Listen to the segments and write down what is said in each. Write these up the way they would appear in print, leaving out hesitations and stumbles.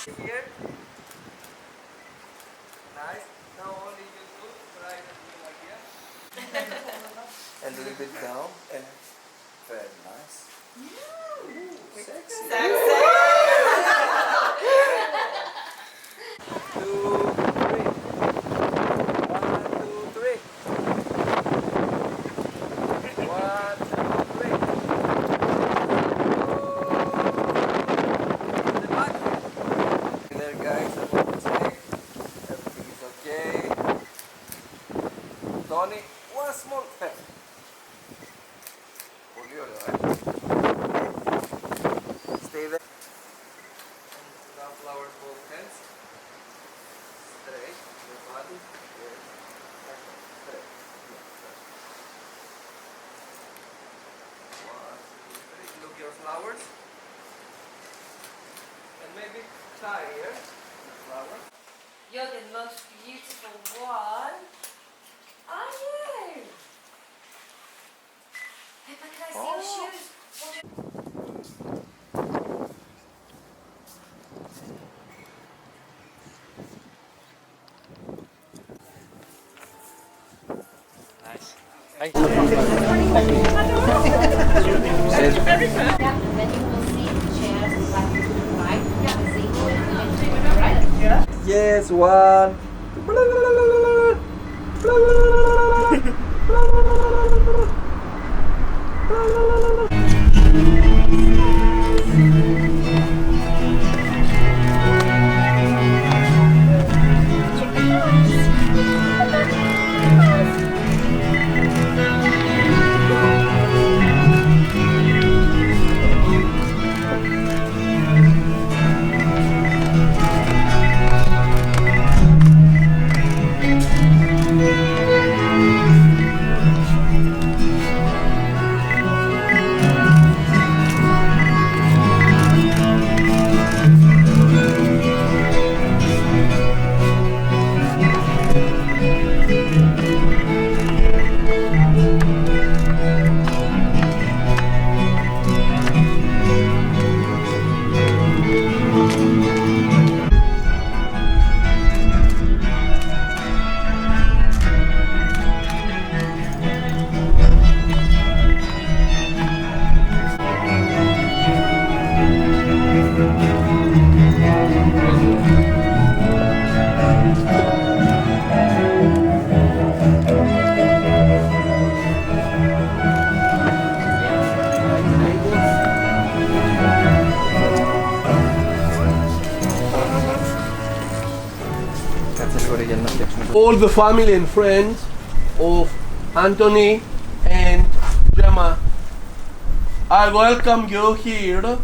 Here. Nice. Now only you do right like here. A little bit down and very nice. Ooh, sexy. Two, three. 1, 2, 3. 1, 2, 3. The back. There, guys. I want to check. Everything is okay. Tony, one small step. Πολύ ωραίο, Stay there. Now flowers both hands. Straight. Your body. Yes. Straight. One, two, three. Look your flowers. And maybe tie here. The flower. You're the most beautiful one. Are you? Pippa, can I see your shoes? Nice. And then you will see chairs like right. Right? Yes, one. All the family and friends of Anthony and Gemma, I welcome you here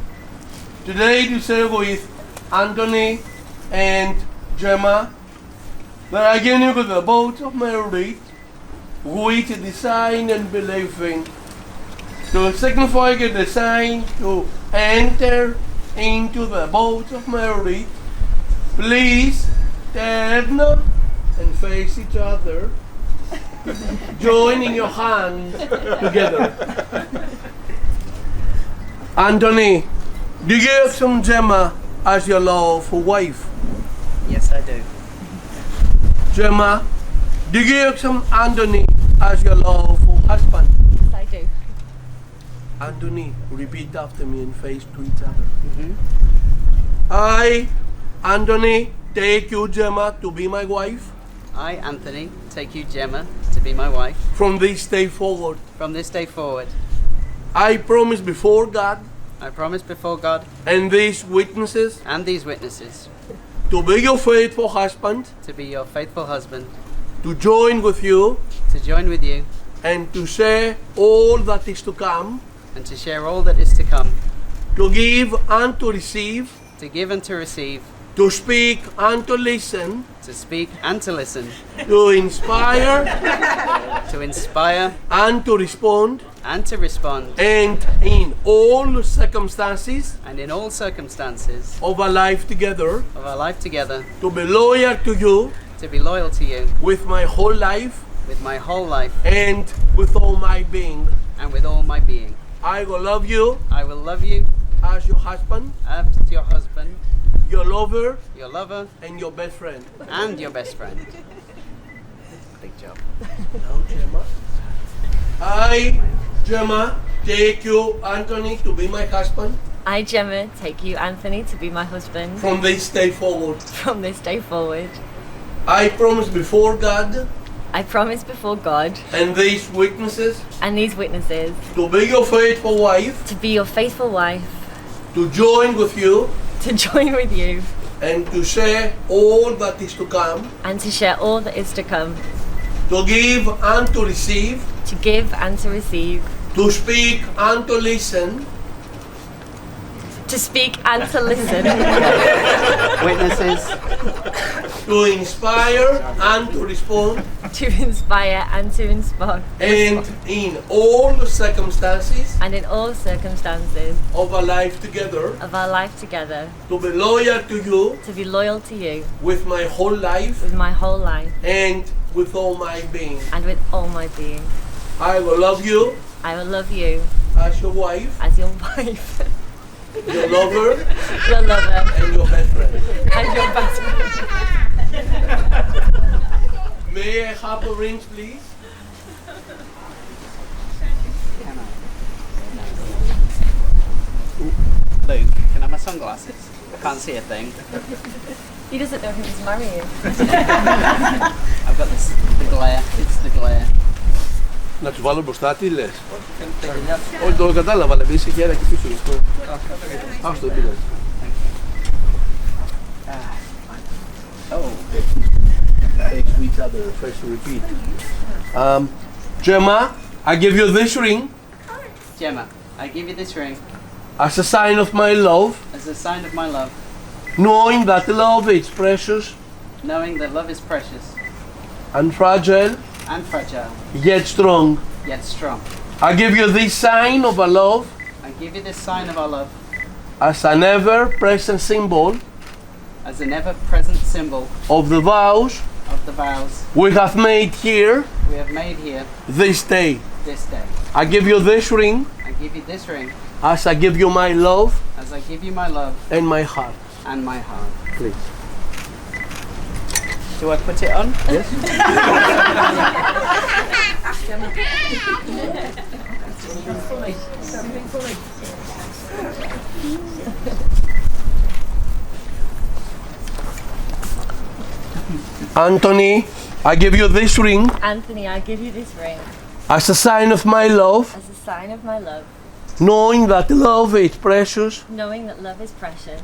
today to share with Anthony and Gemma that I give you the vote of merit which design and believing to signify the design to enter into the vote of merit. Please turn and face each other, joining your hands together. Anthony, do you accept Gemma as your lawful wife? Yes, I do. Gemma, do you accept Anthony as your lawful husband? Yes, I do. Anthony, repeat after me and face to each other. Mm-hmm. I, Anthony, take you, Gemma, to be my wife. I, Anthony, take you, Gemma, to be my wife. From this day forward, From this day forward, I promise before God I promise before God and these witnesses and these witnesses to be your faithful husband, to be your faithful husband, to join with you, to join with you, and to share all that is to come, and to share all that is to come, to give and to receive, to give and to receive, to speak and to listen, to speak and to listen, to inspire to inspire and to respond, and to respond, and in all circumstances and in all circumstances of our life together, of our life together, to be loyal to you to be loyal to you with my whole life with my whole life and with all my being. and with all my being. I will love you I will love you as your husband as your husband your lover, your lover, and your best friend. and your best friend. Big job. Now, Gemma. I, Gemma, take you, Anthony, to be my husband I, Gemma, take you, Anthony, to be my husband from this day forward. from this day forward. I promise before God I promise before God and these witnesses and these witnesses to be your faithful wife, to be your faithful wife, to join with you, to join with you, and to share all that is to come, and to share all that is to come, to give and to receive, to give and to receive, to speak and to listen, to speak and to listen, Witnesses, to inspire and to respond, to inspire and to inspire, and in all the circumstances and in all circumstances of our life together, of our life together, to be loyal to you to be loyal to you with my whole life with my whole life and with all my being. and with all my being. I will love you I will love you as your wife, as your wife, your lover, your lover, and your best friend. and your best friend. May I have the rings, please? Luke, can I have my sunglasses? I can't see a thing. He doesn't know who's marrying. I've got this, the glare. It's the glare. Να τους βάλω μπροστά, τι λες? Όχι, το κατάλαβα, αλλά είσαι χέρα και πίσω αυτό. Άστο, δεν πειράζει. Oh. Next to each other, first to repeat. Gemma, I give you this ring Gemma, I give you this ring as a sign of my love, as a sign of my love, knowing that love is precious knowing that love is precious and fragile, and fragile, yet strong. yet strong. I give you this sign of our love I give you this sign of our love as an ever-present symbol as an ever-present symbol of the vows of the vows we have made here we have made here this day. this day. I give you this ring I give you this ring as I give you my love as I give you my love and my heart. and my heart. Please. Do I put it on? Yes? Anthony, I give you this ring Anthony, I give you this ring as a sign of my love, as a sign of my love, knowing that love is precious knowing that love is precious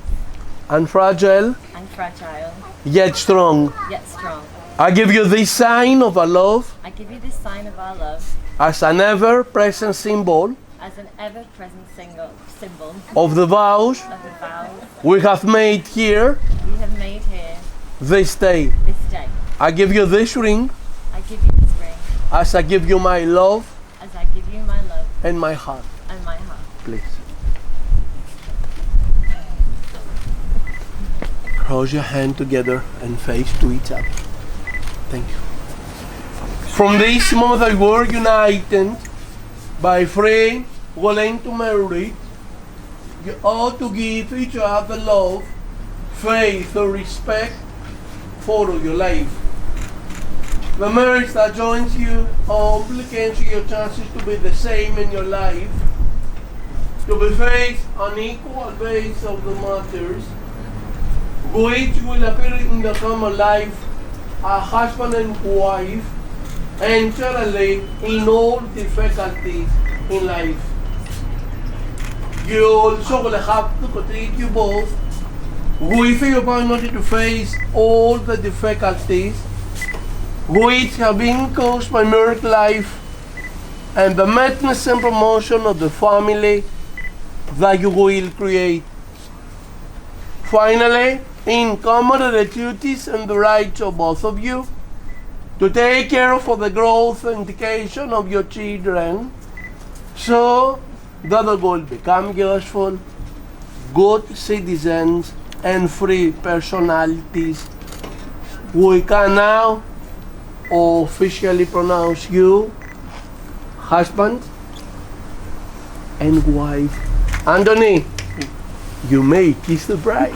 and fragile, and fragile, yet strong. yet strong. I give you this sign of our love I give you this sign of our love as an ever-present symbol as an ever-present symbol of the vows of the vows we have made here we have made here this day. this day. I give you this ring I give you this ring as I give you my love as I give you my love and my heart. and my heart. Please. Cross your hand together and face to each other. Thank you. From this moment that we were united by free, willing to marry, you ought to give each other love, faith, or respect for your life. The marriage that joins you complicates your chances to be the same in your life, to be faced on equal base of the matters, which will appear in the common life, a husband and wife, and certainly in all difficulties in life. You also will have to continue you both with your opportunity to face all the difficulties which have been caused by married life and the maintenance and promotion of the family that you will create. Finally, in common are the duties and the rights of both of you to take care for the growth and education of your children so that they will become useful, good citizens and free personalities. We can now officially pronounce you husband and wife. Anthony, You may kiss the bride.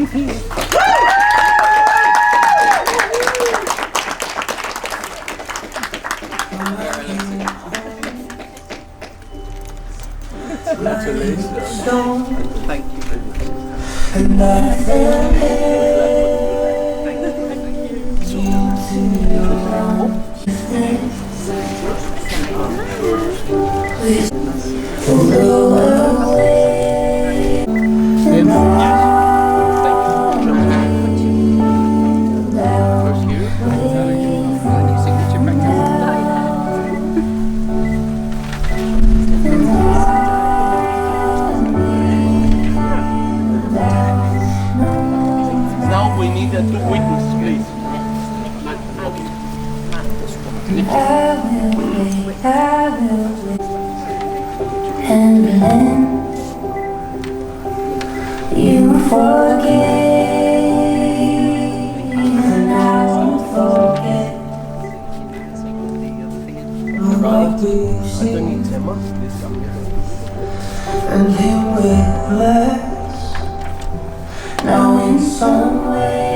Congratulations. Thank you very much. Now we need a two witnesses, please. And then you forget, and I won't forget. What do you see? And him with less. Now in some way,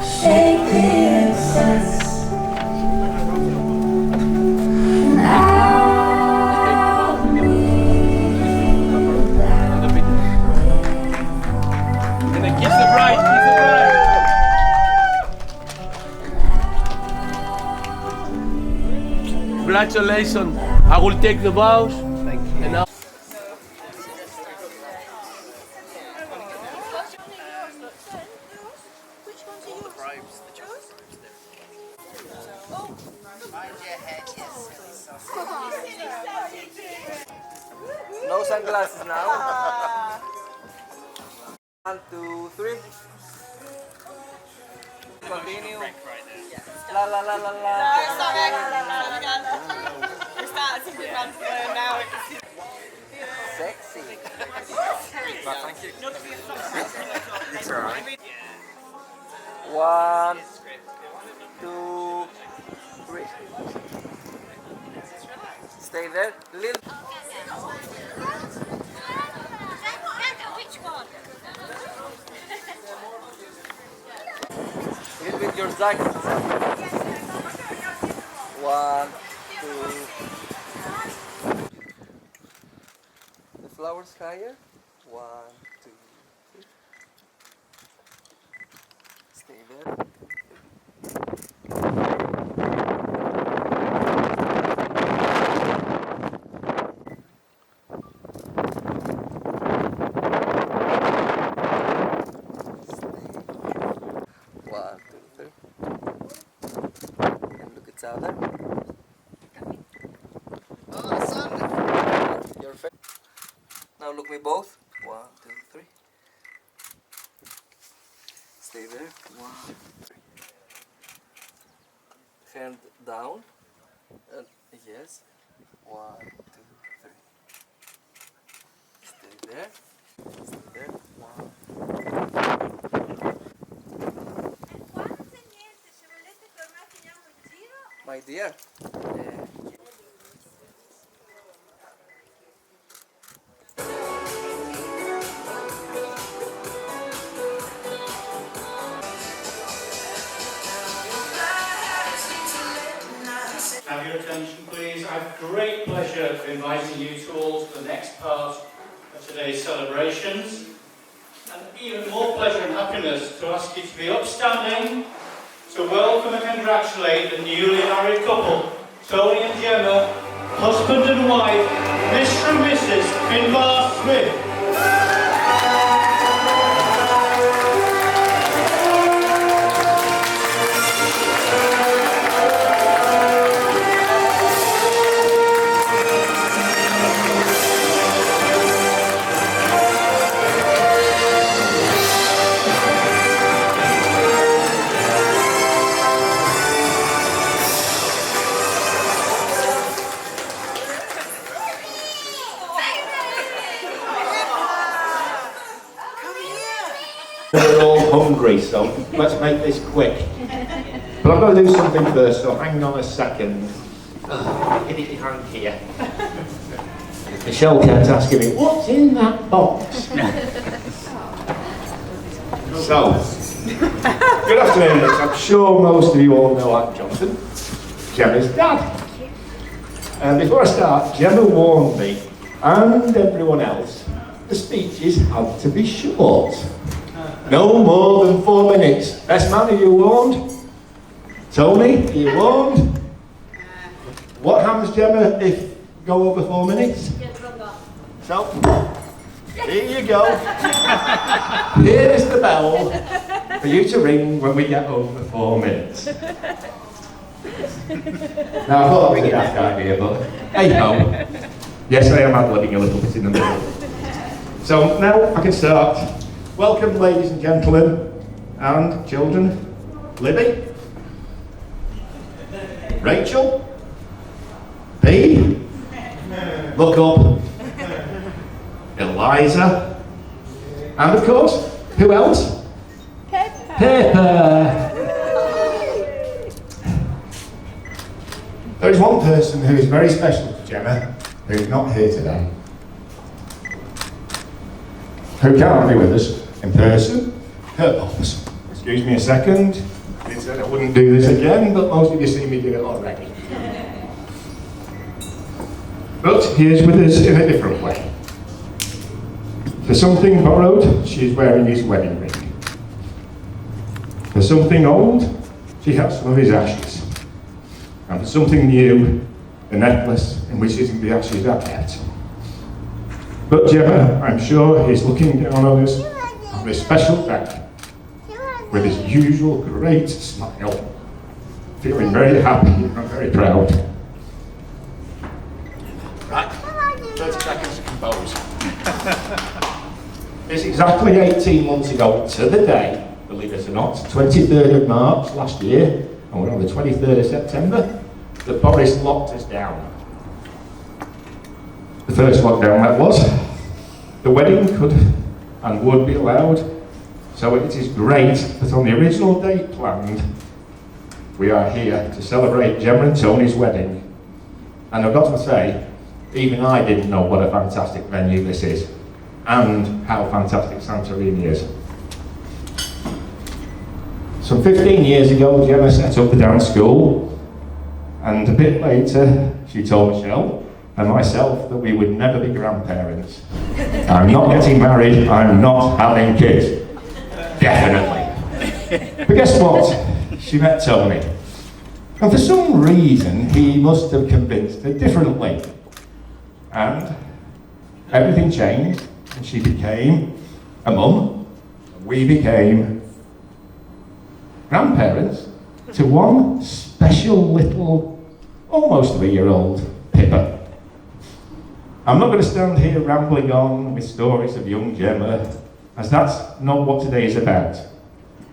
shake the excess. Kiss the bride, kiss the bride. Congratulations. I will take the vows. Thank you. And now No sunglasses now. 1, 2, 3. Continue. La la la la la. Sexy. Thank you. It's alright. 1, 2, 3. Stay there. Little. Which one? Little bit your jacket. 1, 2. The flowers higher. 1, 2, 3. Stay there. Other. Oh, son. Your face. Now look me both. 1, 2, 3. Stay there. 1, 3. Hand down. And yes. 1, 2, 3. Stay there. Stay there. 1. My dear. Have your attention, please. I have great pleasure of inviting you to all to the next part of today's celebrations. And even more pleasure and happiness to ask you to be upstanding to welcome and congratulate the newly married couple, Tony and Gemma, husband and wife, Mr. and Mrs. Finbar Smith. We're all hungry, so let's make this quick. But I've got to do something first, so hang on a second. Get it your hand here. Michelle kept asking me, what's in that box? So, good afternoon. I'm sure most of you all know I'm Jonathan, Gemma's dad. And before I start, Gemma warned me and everyone else the speeches had to be short. No more than 4 minutes. Best man, are you warned? Tony, are you warned? What happens, Gemma, if you go over 4 minutes? So, here you go. Here's the bell for you to ring when we get over 4 minutes. Now, I thought that was a daft idea, but hey ho. Yes, I am ad-libbing a little bit in the middle. So now I can start. Welcome, ladies and gentlemen, and children. Libby, Rachel, B, look up, Eliza, and of course, who else? Pepper. There is one person who is very special to Gemma, who is not here today, who can't be with us in person, her boss. Excuse me a second, I said I wouldn't do this again, but most of you see me do it already. But he is with us in a different way. For something borrowed, she is wearing his wedding ring. For something old, she has some of his ashes. And for something new, the necklace in which the ashes are kept. But Gemma, I'm sure, is looking down on us on this special day with his usual great smile, feeling very happy and very proud. Right, 30 seconds to compose. It's exactly 18 months ago to the day, believe it or not, 23rd of March last year, and we're on the 23rd of September, that Boris locked us down. The first lockdown that was. The wedding could and would be allowed, so it is great that on the original date planned, we are here to celebrate Gemma and Tony's wedding. And I've got to say, even I didn't know what a fantastic venue this is, and how fantastic Santorini is. Some 15 years ago, Gemma set up the dance school, and a bit later, she told Michelle and myself that we would never be grandparents. I'm not getting married, I'm not having kids. Definitely. But guess what? She met Tony. And for some reason, he must have convinced her differently. And everything changed, and she became a mum, and we became grandparents to one special little, almost 3-year-old Pippa. I'm not going to stand here rambling on with stories of young Gemma, as that's not what today is about.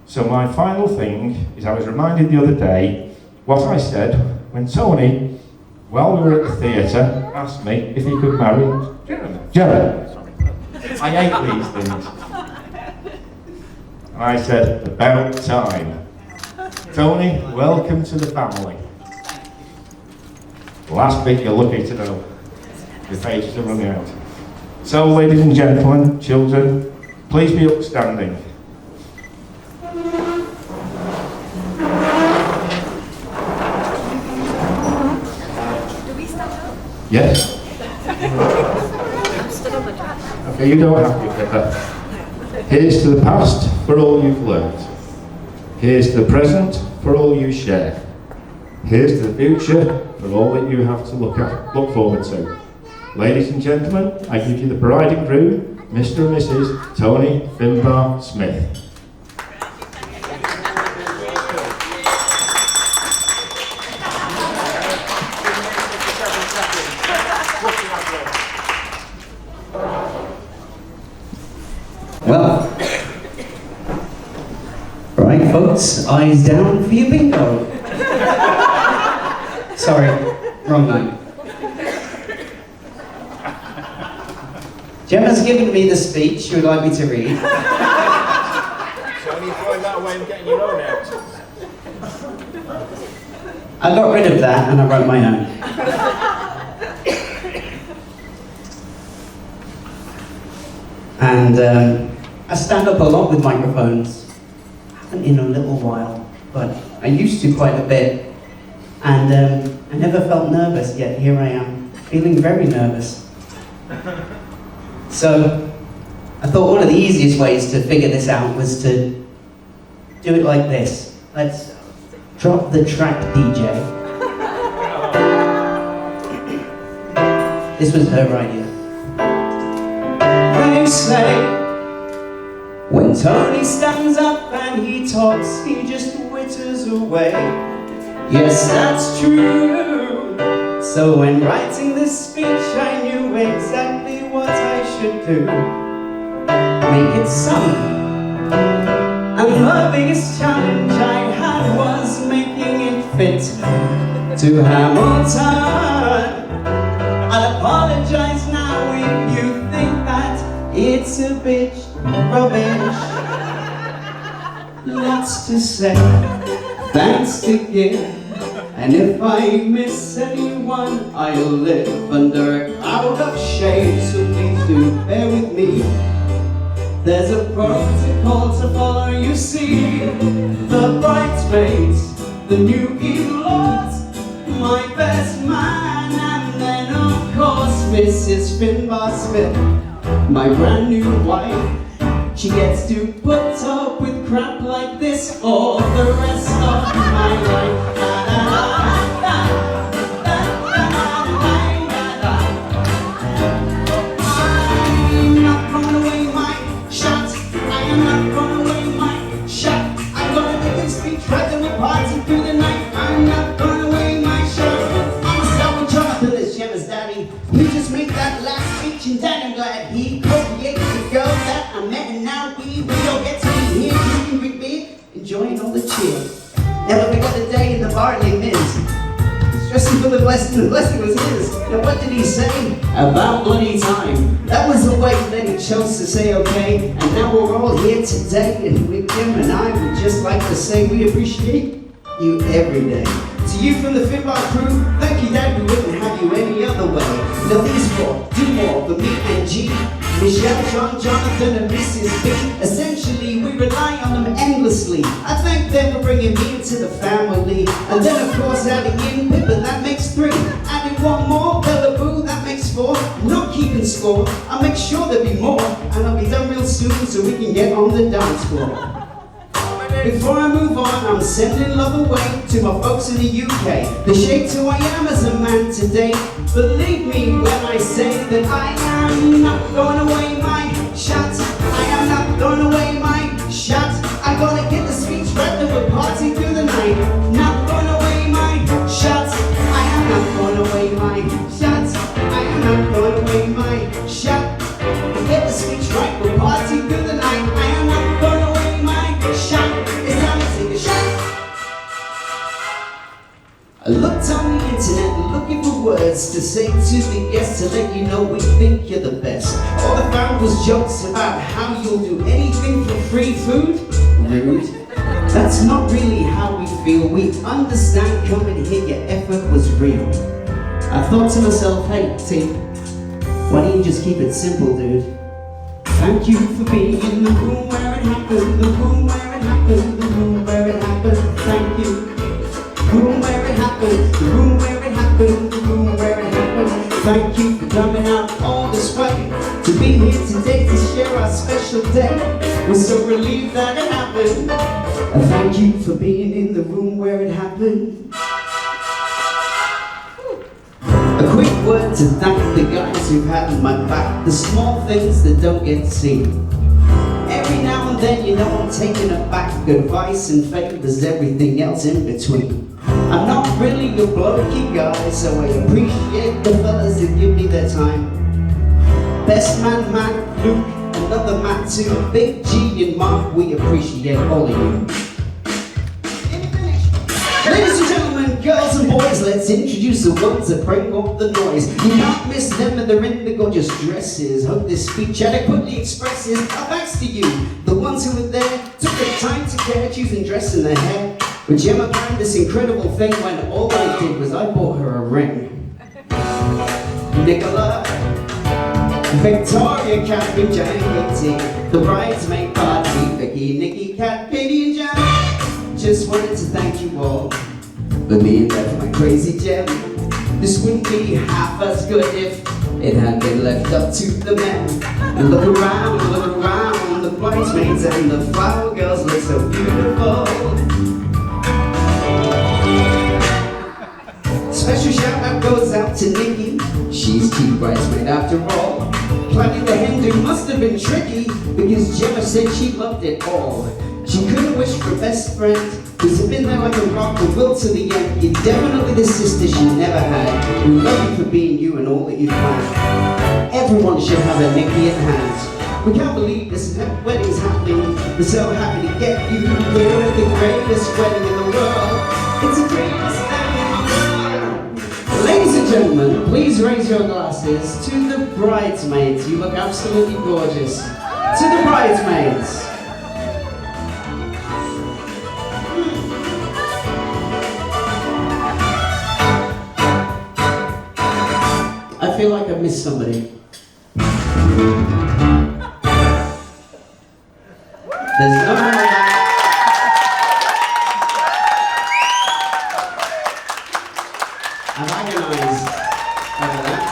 So my final thing is I was reminded the other day what I said when Tony, while we were at the theatre, asked me if he could marry Gemma. I hate these things. And I said, about time. Tony, welcome to the family. Last bit you're lucky to know. The pages are running out. So, ladies and gentlemen, children, please be upstanding. Do we stand up? Yes? Okay, you don't have to, Pippa. Here's to the past for all you've learnt. Here's to the present for all you share. Here's to the future for all that you have to look forward to. Ladies and gentlemen, I give you the bride and groom, Mr. and Mrs. Tony Finbar Smith. Well, right folks, eyes down for your bingo. Sorry, wrong night. Gemma's given me the speech she would like me to read. So you find out a way of getting your own out. I got rid of that and I wrote my own. And I stand up a lot with microphones. I haven't in a little while, but I used to quite a bit. And I never felt nervous, yet here I am, feeling very nervous. So I thought one of the easiest ways to figure this out was to do it like this. Let's drop the track, DJ. This was her idea. They say, when Tony stands up and he talks, he just witters away. Yes, that's true. So when writing this speech, I knew exactly what I should do. Make it sung. And the biggest challenge I had was making it fit to Hamilton. I'll apologize now if you think that it's a bit rubbish. Lots to say, thanks to give. And if I miss anyone, I'll live under a cloud of shade. So please do bear with me. There's a protocol to follow, you see. The bridesmaids, the new in-laws, my best man, and then of course Mrs. Finbar Smith, my brand new wife. She gets to put up with crap like this all the rest of my life. I'm not throwing away my shot. I am not throwing away my shot. I'm gonna make this speech right then we'll party through the night. I'm not throwing away my shot. I'm a stubborn Jonathan, this Gemma's daddy. We just made that last speech and Dad, I'm glad he co-created the girl that I met, and now we all get to be here drinking big beer, enjoying all the cheer. Never forgot the day in the barley mins, stressing for the blessing was his. Now what did he say? About bloody time. That was the way that he chose to say okay. And now we're all here today, and with Jim and I would just like to say we appreciate you every day. To you from the Finbar crew, thank you Dad, we wouldn't have you any other way. Now these four, do more for me and G, Michelle, John, Jonathan and Mrs. B. Essentially, we rely on them endlessly. I thank them for bringing me into the family. And then of course adding in Pippa, that makes 3. Adding one more, Bella Boo, that makes 4. Not keeping score, I'll make sure there'll be more. And I'll be done real soon so we can get on the dance floor. Before I move on, I'm sending love away to my folks in the UK. The shaped who I am as a man today. Believe me when I say that I am not throwing away my shot. I am not throwing away my shot. I'm gonna get the speech right and we'll party through the night. Not throwing away my shot. I am not throwing away my shot. I am not throwing away my shot. Get the speech right, we'll party through the night. I am not throwing away my shot. It's time to take a shot. I looked on the internet looking for words to say to the guests to let you know we think you're the best. All I found was jokes about how you'll do anything for free food. Rude. That's not really how we feel. We understand coming here, your effort was real. I thought to myself, hey team, why don't you just keep it simple, dude? Thank you for being in the room where it happened, the room where it happened, the room where it happened. Thank you. The room where it happened, the room where it happened, the room where it happened. Thank you for coming out all this way to be here today to share our special day. We're so relieved that it happened. And thank you for being in the room where it happened. A quick word to thank the guys who've had my back, the small things that don't get seen. Every now and then, you know, I'm taking it back. Advice and favors, everything else in between. I'm not really a blokey guy, so I appreciate the fellas that give me their time. Best man, Matt, Luke, another Matt too. Big G and Mark, we appreciate all of you. Ladies and gentlemen, girls and boys, let's introduce the ones that bring up the noise. You not miss them and they're in the gorgeous dresses. Hope this speech adequately expresses our thanks to you, the ones who were there, took the time to care, choosing dress in their hair. But Gemma planned this incredible thing when all I did was I bought her a ring. Nicola, Victoria, Catherine, Jan, Katie, the bridesmaid party, Vicky, Nikki, Kat, Katie, and Jan. Just wanted to thank you all for being there for my crazy gem. This wouldn't be half as good if it had been left up to the men. And look around, the bridesmaids and the flower girls look so beautiful. Special shout out goes out to Nikki, she's chief bridesmaid after all. Planning the hen do must have been tricky, because Gemma said she loved it all. She couldn't wish for a best friend who's been there like a rock, the will to the end. You're definitely the sister she never had. We love you for being you and all that you've planned. Everyone should have a Nikki at hand. We can't believe this wedding's happening. We're so happy to get you here at the greatest wedding in the world. It's the greatest wedding in the world. Ladies and gentlemen, please raise your glasses to the bridesmaids. You look absolutely gorgeous. To the bridesmaids. I feel like I missed somebody. There's no more of that. I've agonized over that.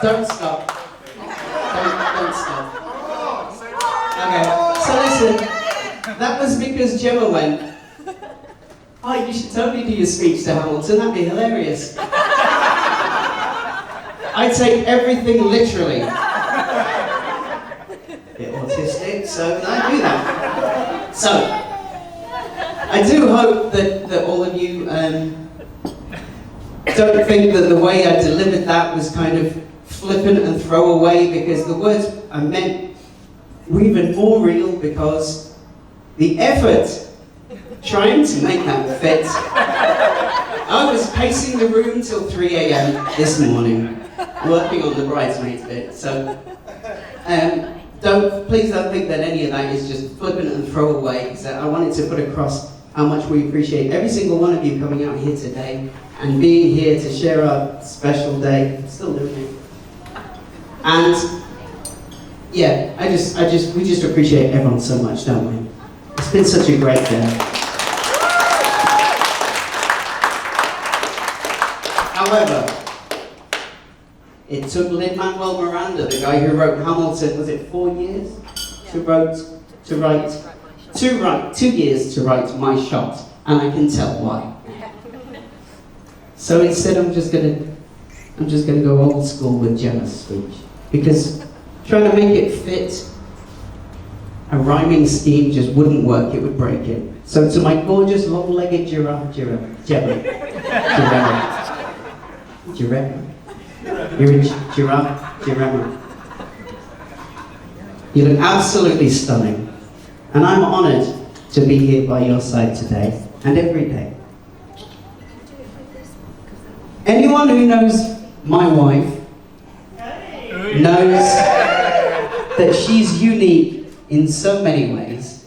Don't stop. Don't stop. Okay, so listen. That was because Gemma went, oh, you should totally do your speech to Hamilton, that'd be hilarious. I take everything literally. Bit autistic, so I do that. So, I do hope that all of you don't think that the way I delivered that was kind of flippant and throwaway, because the words I meant were even more real, because the effort trying to make that fit. I was pacing the room till 3 a.m. this morning, working on the bridesmaids bit. So, please don't think that any of that is just flippant and throwaway. So I wanted to put across how much we appreciate every single one of you coming out here today and being here to share our special day. I'm still doing it. And yeah, we just appreciate everyone so much, don't we? It's been such a great day. However, it took Lin-Manuel Miranda, the guy who wrote Hamilton, was it 4 years? To write 2 years to write my shot, and I can tell why. So instead I'm just gonna go old school with Gemma's speech, because trying to make it fit a rhyming scheme just wouldn't work, it would break it. So to my gorgeous long-legged giraffe, Gemma. You're a giraffe, Gemma. You look absolutely stunning. And I'm honoured to be here by your side today, and every day. Anyone who knows my wife knows that she's unique in so many ways.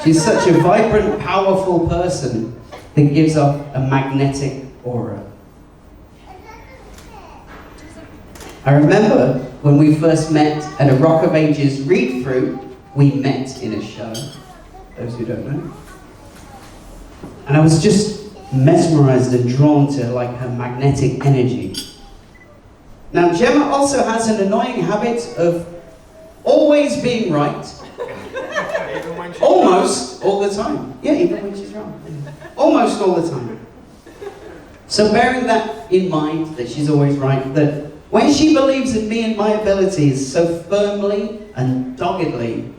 She's such a vibrant, powerful person that gives off a magnetic aura. I remember when we first met at a Rock of Ages read-through, we met in a show, those who don't know. And I was just mesmerized and drawn to like her magnetic energy. Now, Gemma also has an annoying habit of always being right. Almost all the time. Yeah, even when she's wrong. Almost all the time. So bearing that in mind, that she's always right, that when she believes in me and my abilities so firmly and doggedly,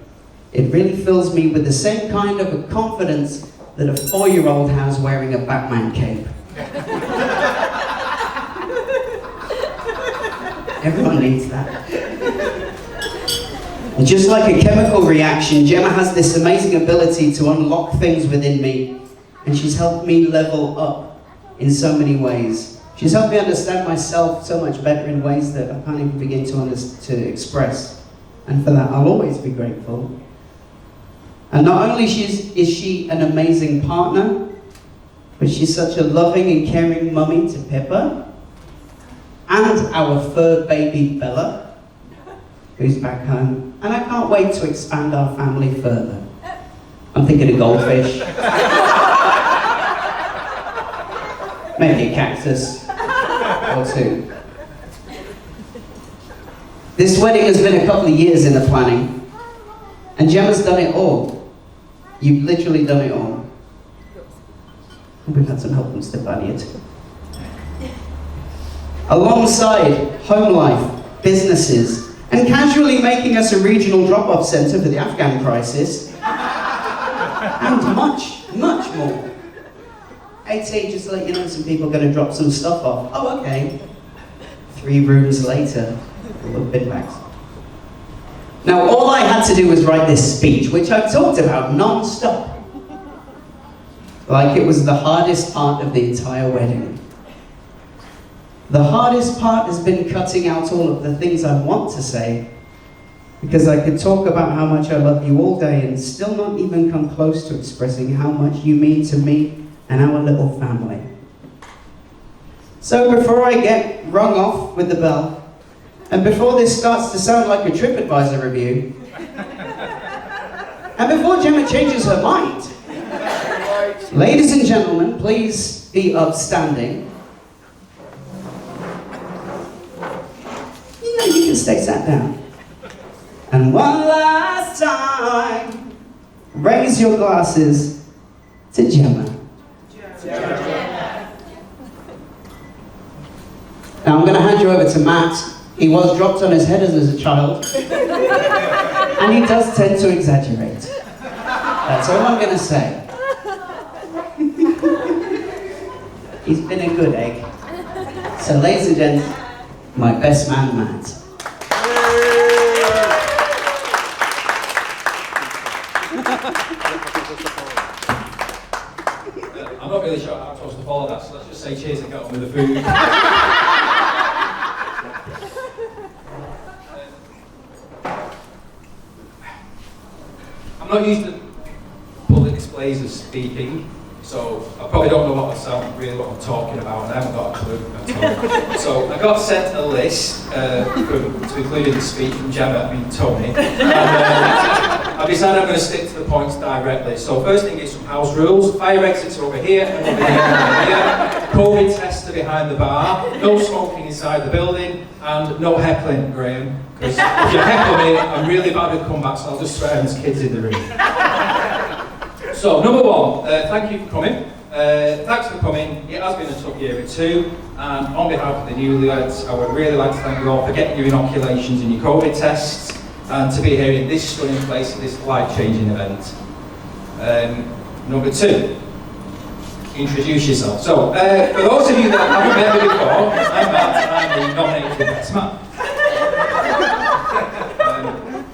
it really fills me with the same kind of a confidence that a 4-year-old has wearing a Batman cape. Everyone needs that. And just like a chemical reaction, Gemma has this amazing ability to unlock things within me, and she's helped me level up in so many ways. She's helped me understand myself so much better in ways that I can't even begin to express. And for that, I'll always be grateful. And not only is she an amazing partner, but she's such a loving and caring mummy to Pippa, and our fur baby Bella, who's back home. And I can't wait to expand our family further. I'm thinking of goldfish. Maybe a cactus or two. This wedding has been a couple of years in the planning, and Gemma's done it all. You've literally done it all. We've had some help from Stefania too. Alongside home life, businesses, and casually making us a regional drop-off centre for the Afghan crisis, and much, much more. AT, just to let you know, some people are going to drop some stuff off. Oh, okay. 3 rooms later, a little bit back. Now, all I had to do was write this speech, which I've talked about non-stop. Like it was the hardest part of the entire wedding. The hardest part has been cutting out all of the things I want to say, because I could talk about how much I love you all day and still not even come close to expressing how much you mean to me and our little family. So before I get rung off with the bell, and before this starts to sound like a TripAdvisor review, and before Gemma changes her mind, ladies and gentlemen, please be upstanding. You know, you can stay sat down. And one last time, raise your glasses to Gemma. Now I'm going to hand you over to Matt. He was dropped on his head as a child, and he does tend to exaggerate. That's all I'm going to say. He's been a good egg. So ladies and gents, my best man, Matt. I'm not really sure how I'm supposed to follow that, so let's just say cheers and get on with the food. I'm not used to public displays of speaking, so I probably don't know what I'm talking about, and I haven't got a clue at all. So I got sent a list to include in the speech from Gemma and Tony, and I decided I'm going to stick to the points directly. So first thing is some house rules. Fire exits are over here, and over here, and over here. COVID tests are behind the bar. No smoking inside the building, and no heckling, Graham. Because if you heckle me, I'm really bad at comebacks, so I'll just swear there's kids in the room. So, number 1, thank you for coming. Thanks for coming. It has been a tough year or two, and on behalf of the newlyweds, I would really like to thank you all for getting your inoculations and your COVID tests, and to be here in this stunning place at this life-changing event. Number 2, introduce yourself. So, for those of you that haven't met me before, I'm Matt, I'm the nominated best man.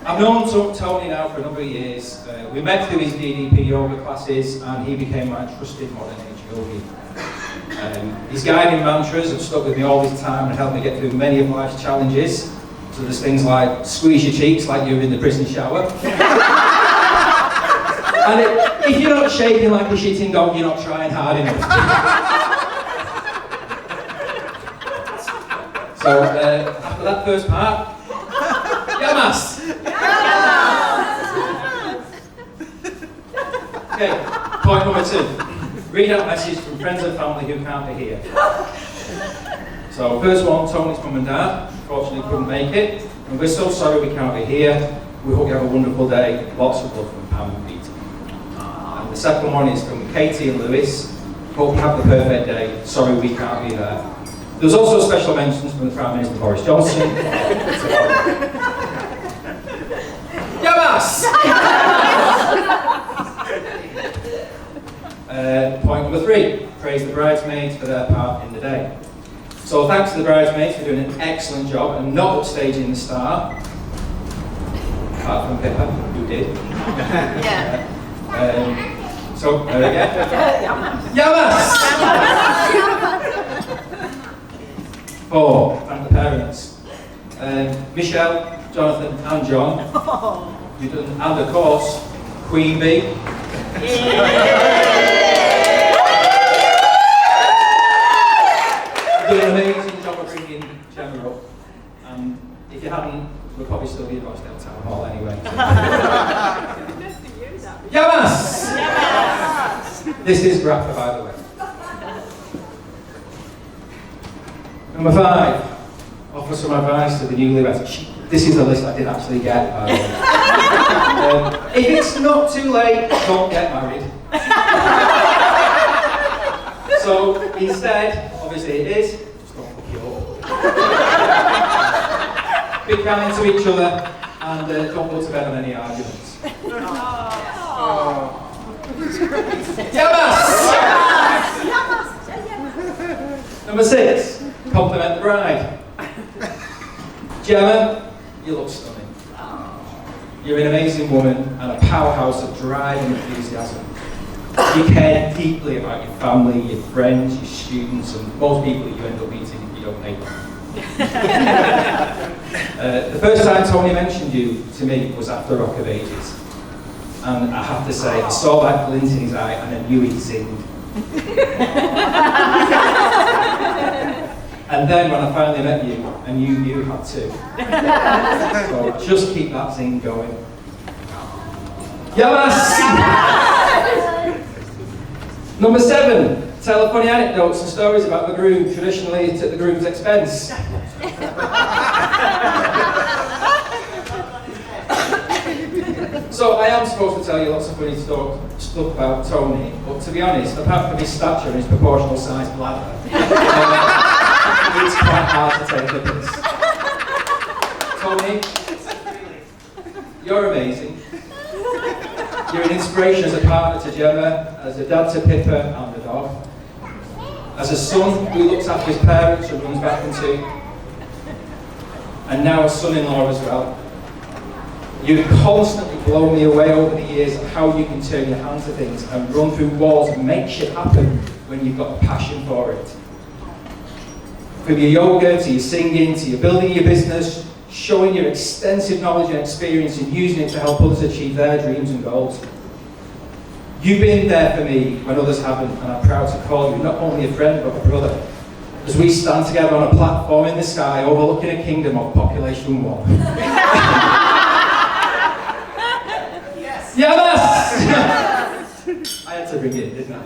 I've known Tony now for a number of years. We met through his DDP yoga classes, and he became my trusted modern age yogi. His guiding mantras have stuck with me all this time and helped me get through many of life's challenges. So there's things like squeeze your cheeks like you're in the prison shower. And if you're not shaking like a shitting dog, you're not trying hard enough. So after that first part, Yamas! Okay, point number 2. Read out a message from friends and family who can't be here. So first one, Tony's mum and dad, unfortunately couldn't make it, and we're so sorry we can't be here. We hope you have a wonderful day. Lots of love from Pam and Peter. And the second one is from Katie and Lewis. Hope you have the perfect day. Sorry we can't be there. There's also special mentions from the Prime Minister Boris Johnson. Yamas! Point number 3, praise the bridesmaids for their part in the day. So thanks to the bridesmaids for doing an excellent job and not upstaging the star. Apart from Pippa, who did. Yeah. So, there we go. Yamas! 4, thank the parents. Michelle, Jonathan and John. And of course, Queen Bee. You've done an amazing job of bringing Gemma up. If you hadn't, we'd probably still be in Rochdale Town Hall anyway. Gemmas! This is Grappa, by the way. Number 5, offer some advice to the newlyweds. This is a list I did actually get, by the way. If it's not too late, don't get married. So instead, obviously it is, just don't fuck it up. Be kind to each other and don't go to bed on any arguments. Number 6, compliment the bride. Gemma, you look stunning. You're an amazing woman and a powerhouse of drive and enthusiasm. You care deeply about your family, your friends, your students, and most people you end up meeting you don't hate them. The first time Tony mentioned you to me was after Rock of Ages. And I have to say, I saw that glint in his eye and I knew he'd sing. And then when I finally met you, I knew you had too. So just keep that zing going. Yes! Number 7, tell funny anecdotes and stories about the groom, traditionally at the groom's expense. So I am supposed to tell you lots of funny stuff about Tony, but to be honest, apart from his stature and his proportional sized bladder, it's quite hard to take a piss. Tony, you're amazing. You're an inspiration as a partner to Gemma, as a dad to Pippa and the dog, as a son who looks after his parents and runs back into, and now a son-in-law as well. You've constantly blown me away over the years of how you can turn your hand to things and run through walls and make shit happen when you've got a passion for it. From your yoga, to your singing, to your building your business, showing your extensive knowledge and experience and using it to help others achieve their dreams and goals. You've been there for me when others haven't, and I'm proud to call you not only a friend but a brother, as we stand together on a platform in the sky overlooking a kingdom of population 1. Yes! I had to bring it in, didn't I?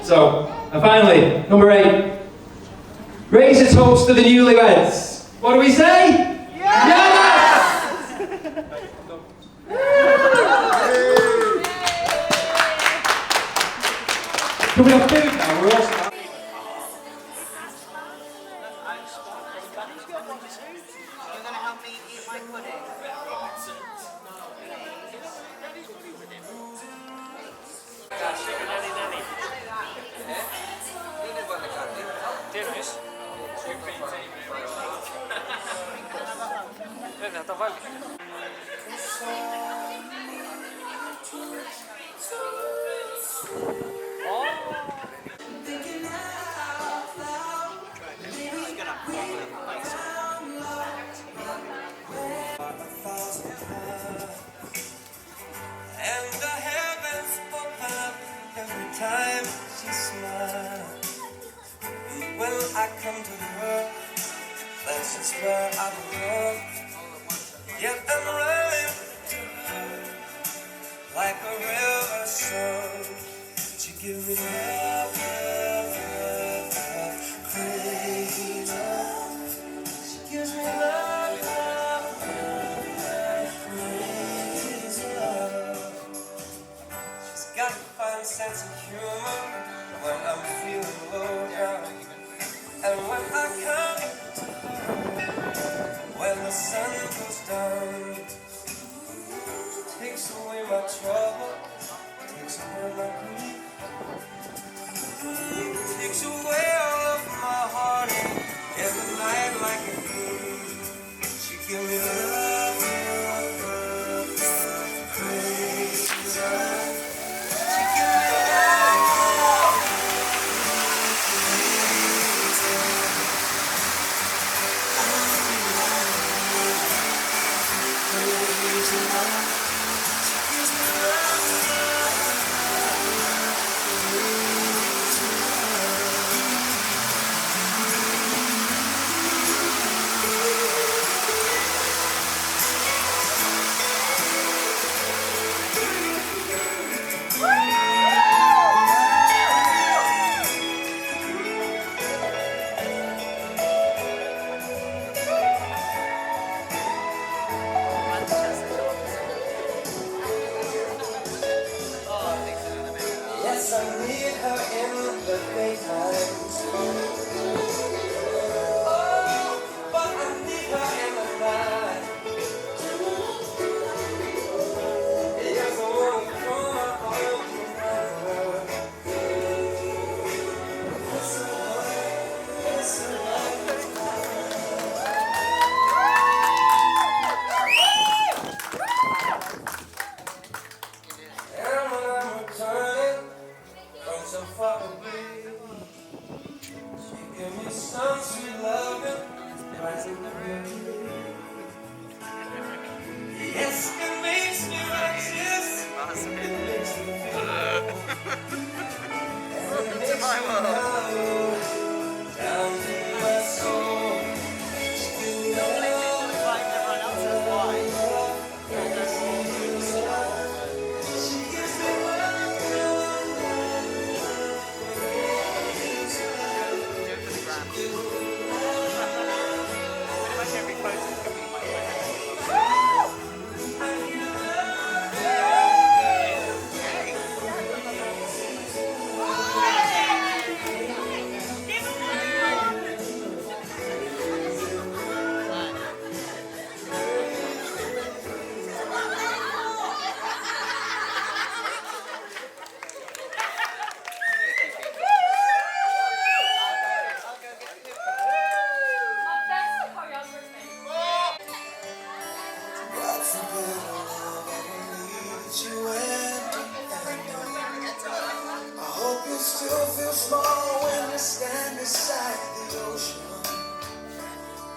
So, and finally, number 8. Raise a toast to the newlyweds. What do we say? Yes! Can we have food now? We're all starting. You're going to help me eat my pudding. And the heavens open up every time she smiles. When I come to her, that's just where I belong. Yet I'm running to her like a river song. She gives me love, love, love, love, crazy love. She gives me love, love, love, love, crazy love. She's got a fine sense of humor when I'm feeling low down. And when I come to her, when the sun goes down, takes away my trouble, takes away my grief, takes away all of my heartache, every night like a dream. She gives me love, love, love, love, crazy love. She gives me love, love, crazy love. need her in the daytime. Oh, but I need her in the night. Yes, I wanna throw my arms around her. It's a life, it's a life. And when I'm returning from so far away, she gave me some sweet loving right away. Yes, it makes me righteous. It makes me feel and it makes me mellow down to my soul. You know she gives me still feel small when you stand beside the ocean.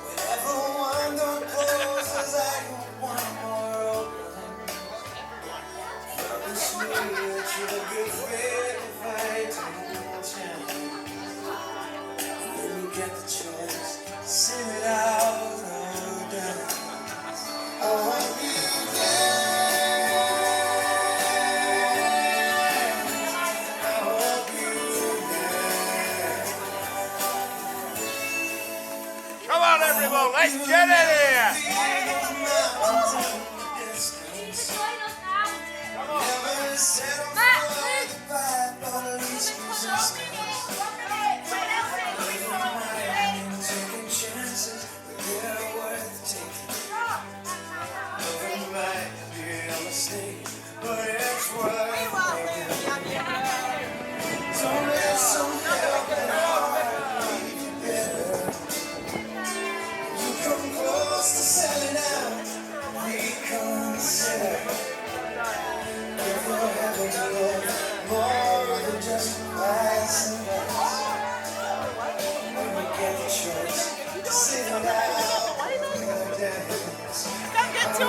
Whenever one door closes, I hope one more opens. Promise me that you'll be afraid to fight to the challenge. When you get the choice, sing it out or dance. I want you there. Come on, everyone, let's get in here! Taking chances, they're worth taking. It might be a mistake, but it's worth taking. Don't let some help and heart leave you better. You come close to selling out, reconsider. If you're having to love more than just price and gas. When you get the choice, sit it out and dance. Don't get too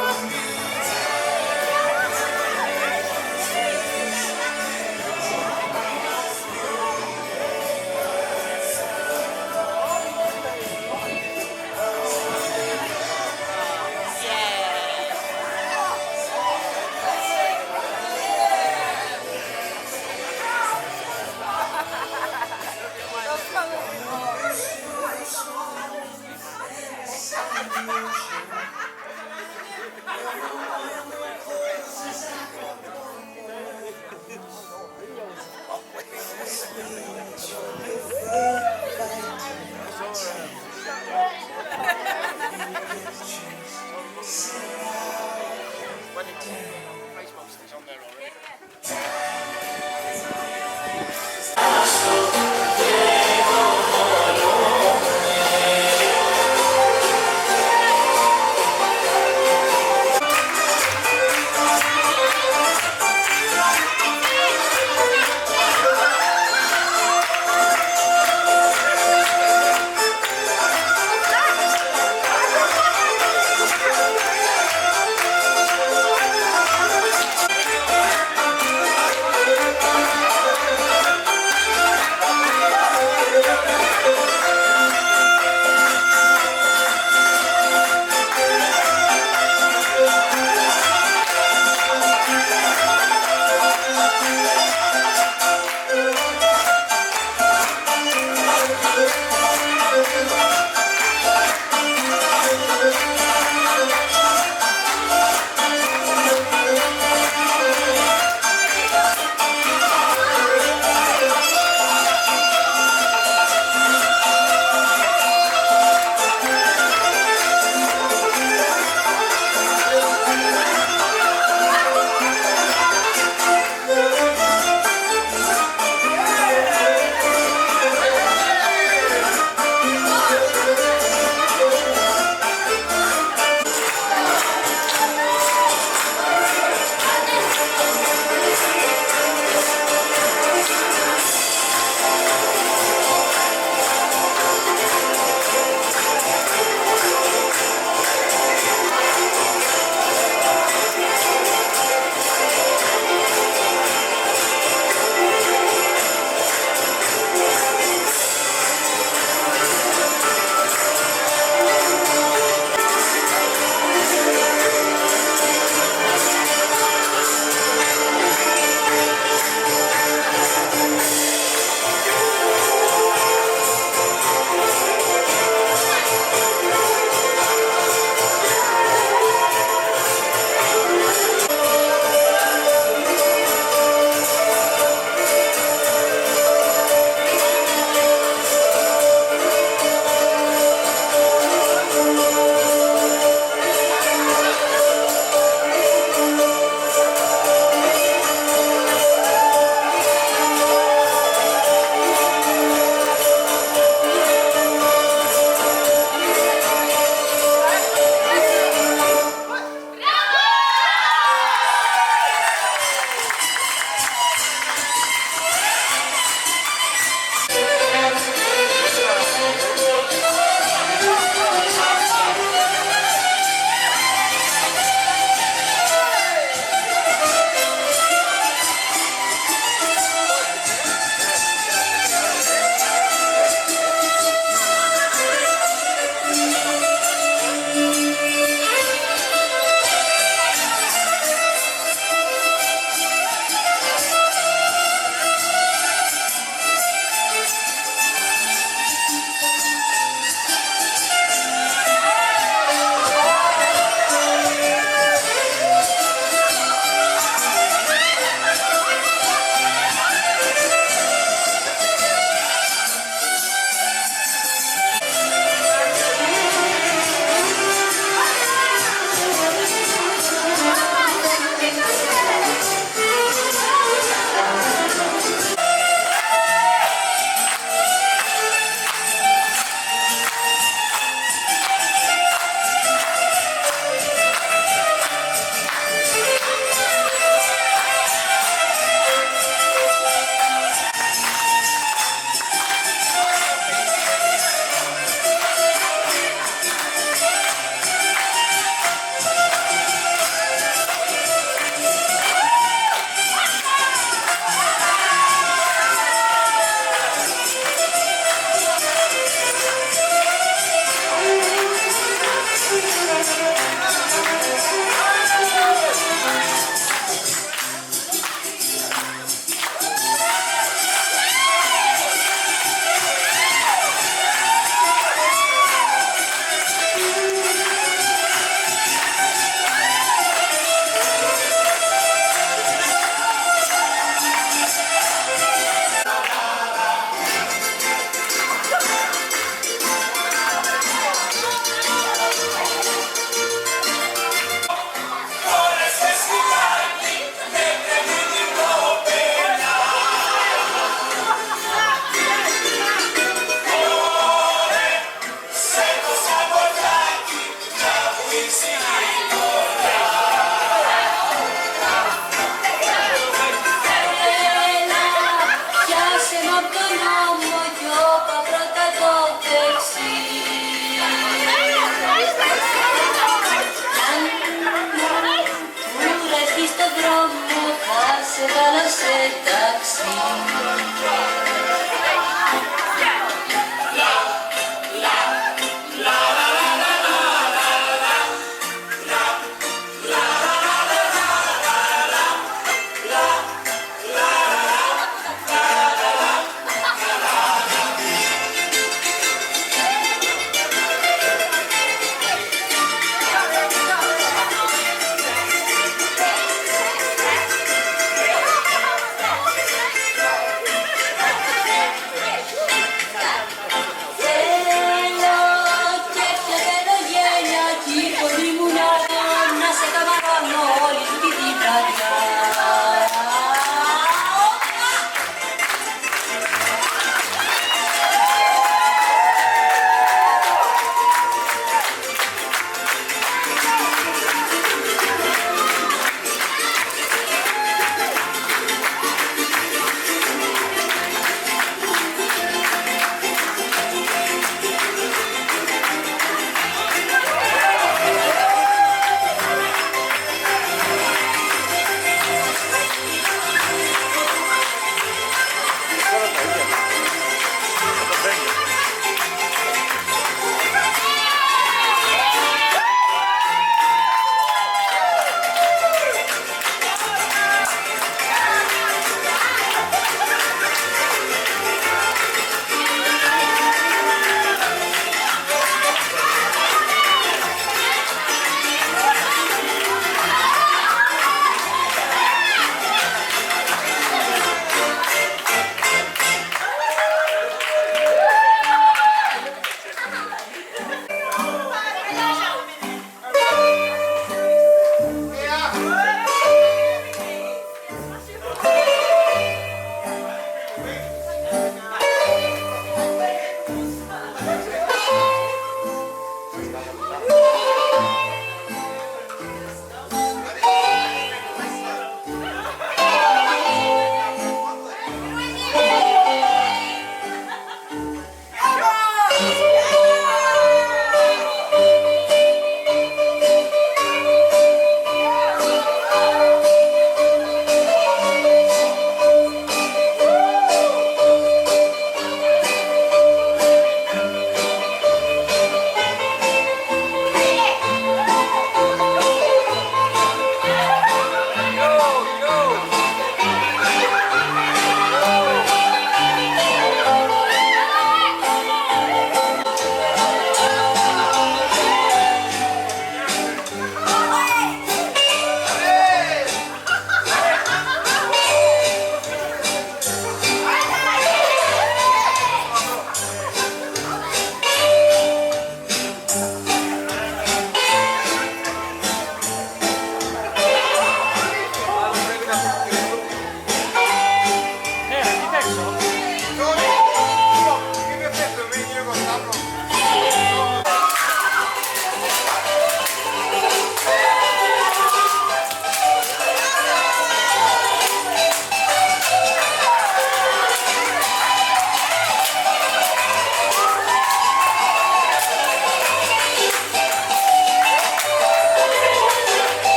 Savannah said taxi.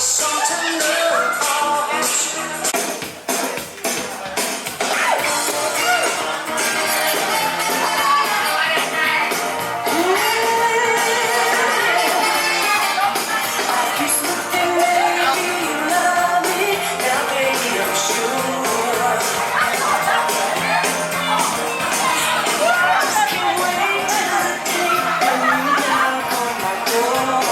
song to love. Oh,